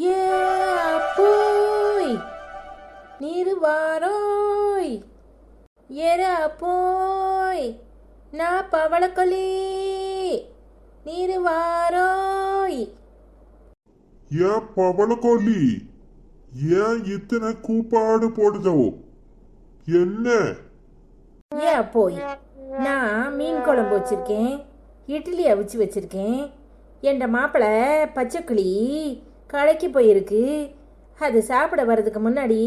ஏ அப்போய் நீரு வாரோய் ஏற அப்போய் நான் பவளக்கொல்லி நீரு வாரோய். ஏன் பவளக்கோழி, ஏன் இத்தனை கூப்பாடு போடுதோ? என்ன? ஏன் அப்போய் நான் மீன் குழம்பு வச்சிருக்கேன், இட்லி அவிச்சு வச்சிருக்கேன். என் மாப்பிள்ளை பச்சைக்கிளி கடைக்கு போயிருக்கு. அது சாப்பிட வர்றதுக்கு முன்னாடி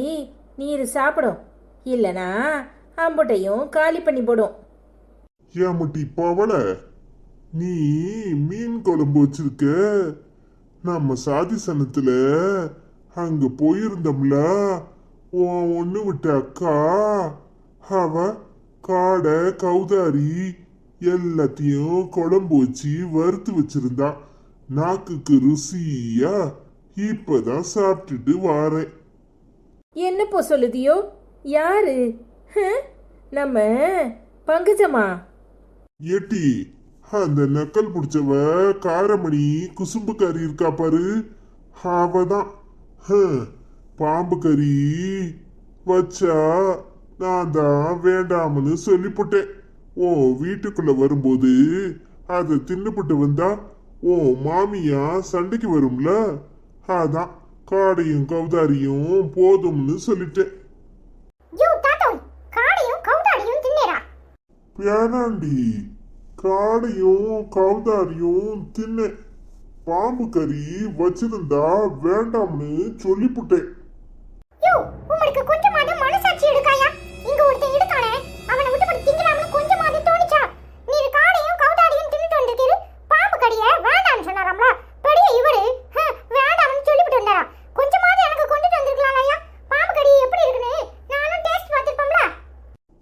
நீர் சாப்பிடும், இல்லைனா அம்புட்டையும் காலி பண்ணி போடும். ஏன் முட்டி பவளை, நீ மீன் குழம்பு வச்சிருக்க? நம்ம சாதி சனத்துல அங்க போயிருந்தோம்ல, ஒண்ணு விட்ட அக்கா அவ காடை கௌதாரி எல்லாத்தையும் குழம்பு வச்சு வறுத்து வச்சிருந்தா. நாக்குக்கு ருசியா இப்பதான் சாப்பிட்டுட்டு வாரேன். என்னப்போ சொல்லுதியோ? யாரு? நம்ம பங்குஜமா? ஏட்டி, அந்த நக்கல் பிடிச்சவ காரமணி குசும்பு கறி இருக்கா பாரு, அவதான். பாம்பு கறி வச்சா நான் தான் வேண்டாம்னு சொல்லிவிட்டேன். ஓ வீட்டுக்குள்ள வரும்போது அதை தின்னுபிட்டு வந்தா ஓ மாமியா சண்டைக்கு வரும்ல, அதான் காடையும் கௌதாரியும் போதும்னு சொல்லிட்டேன். பேனாண்டி, காடையும் கௌதாரியும் தின்ன, பாம்பு கறி வச்சிருந்தா வேண்டாம்னு சொல்லிப்புட்டேன்.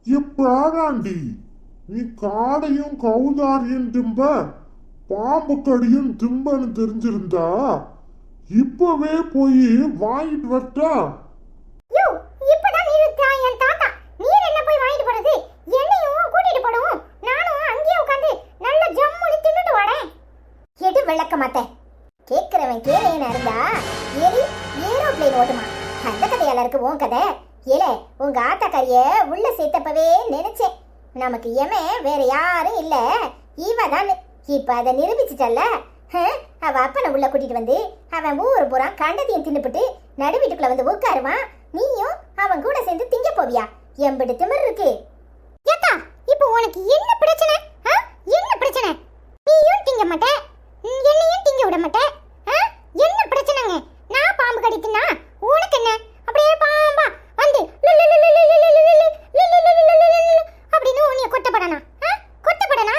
எப்படாண்டி நீ காடையும் கௌதாரியும் திம்ப, பாம்பு கடியும் திம்பன்னு தெரிஞ்சிருந்தா இப்பவே போய் வாங்கிட்டு வரட்டா? விளக்க மாட்டேன். கேட்கிறவன் கேளையனா இருந்தா எலி ஏரோப்ளேன் ஓட்டுமா? அந்த கதையால இருக்கு உன் கதை. ஏலே, உங்க ஆத்தாக்காரிய உள்ள சேர்த்தப்பவே நினைச்சேன் நமக்கு எமே வேற யாரும் இல்ல, இவதான். இப்ப அதை நிரூபிச்சுட்டல்ல. அவ அப்பனை உள்ள கூட்டிட்டு வந்து அவன் ஊர் பூரா கண்டதையும் தின்னுபிட்டு நடு வீட்டுக்குள்ள வந்து உட்காருவான். நீயும் அவன் கூட சேர்ந்து திங்க போவியா? எம்பிட்டு திமிர் இருக்கு. ஏக்கா, இப்போ உனக்கு என்ன பிரச்சனை? என்ன பிரச்சனை? நீயும் திங்க மாட்டே, என்னையும் திங்க விட மாட்டே. என்ன பிரச்சனைங்க? நான் பாம்பு கடித்துனா உனக்கு என்ன? அப்படியே பாம்பா வந்து அப்படின்னு உன்னைய கொட்டப்படனா? கொட்டப்படனா?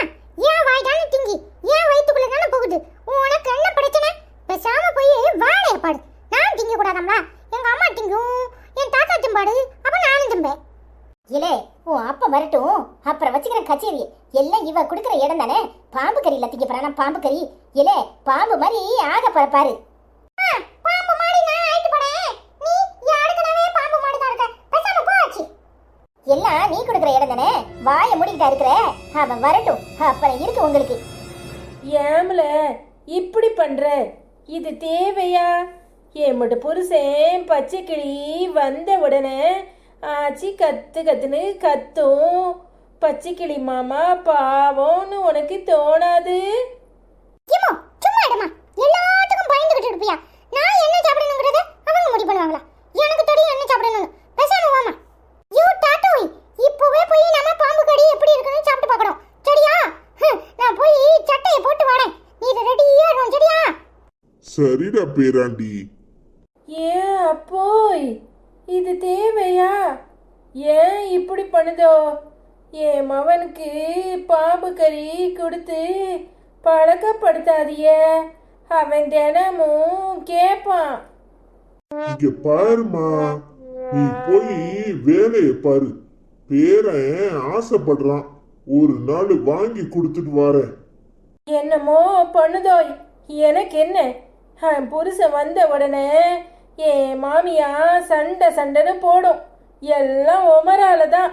ஏன் வாய் தானே திங்கி, ஏன் வயிற்றுக்குள்ள தானே போகுது. உனக்கு என்ன பிரச்சனை? பேசாம போய் வாழைய பாடு. நான் திங்க கூடாதாம்ல? எங்க அம்மா திங்கும், என் தாத்தா திம்பாடு, அப்ப நானும் திம்பேன். இல்லே, உன் அப்ப வரட்டும், அப்புறம் வச்சுக்கிற கச்சேரி எல்லாம் இவ குடுக்கிற இடம் தானே. பாம்பு கறியில திங்க போறானா? பாம்பு கறி இல்லே, பாம்பு மாதிரி ஆக பரப்பாரு. பாம்பு மாதிரி நான் ஆயிட்டு போறேன். நீ யாருக்கனவே பாம்பு மாதிரி தான் இருக்க. பேசாம போச்சு. எல்லாம் நீ குடுக்கிற இடம் தானே, வாயை மூடிக்கிட்டா இருக்கிற. அவன் வரட்டும், அப்புறம் இருக்கு உங்களுக்கு. ஏம்ல இப்படி பண்ற? இது தேவையா? ஏமட்டு புருஷன் பச்சை கிளி வந்த உடனே ஆச்சி கத்து கத்துன்னு கத்தும். பச்சை கிளி மாமா பாவம்னு உனக்கு தோணாது? சும்மா இடமா, எல்லாத்துக்கும் பயந்துகிட்டு இருப்பியா? நான் என்ன சாப்பிடணுங்கிறத அவங்க முடிவு பண்ணுவாங்களா? எனக்கு தெரியும் என்ன சாப்பிடணும். பேசாம வாமா. யூ டாட்டோய், இப்போவே போய் நம்ம பாம்பு கடி எப்படி இருக்குன்னு சாப்பிட்டு பார்க்கணும், சரியா? நான் போய் சட்டையை போட்டு வரேன், நீ ரெடியா இரு, சரியா? சரிடா பேராண்டி. ஏன் அப்போய் இது தேவையா? ஏன் இப்படி பண்ணுதோ? என் மவனுக்கு பாம்பு கறி கொடுத்து பழக்கப்படுத்தாதிய, அவன் தினமும் கேட்பான். இங்க பாருமா, நீ போய் வேலைய பாரு. பேரன் ஆசைப்படுறான், ஒரு நாள் வாங்கி கொடுத்துட்டு வரேன். என்னமோ பண்ணுதோ, எனக்கு என்ன? புருஷன் வந்த உடனே என் மாமியா சண்டை சண்டைன்னு போடும். எல்லாம் உமரால தான்.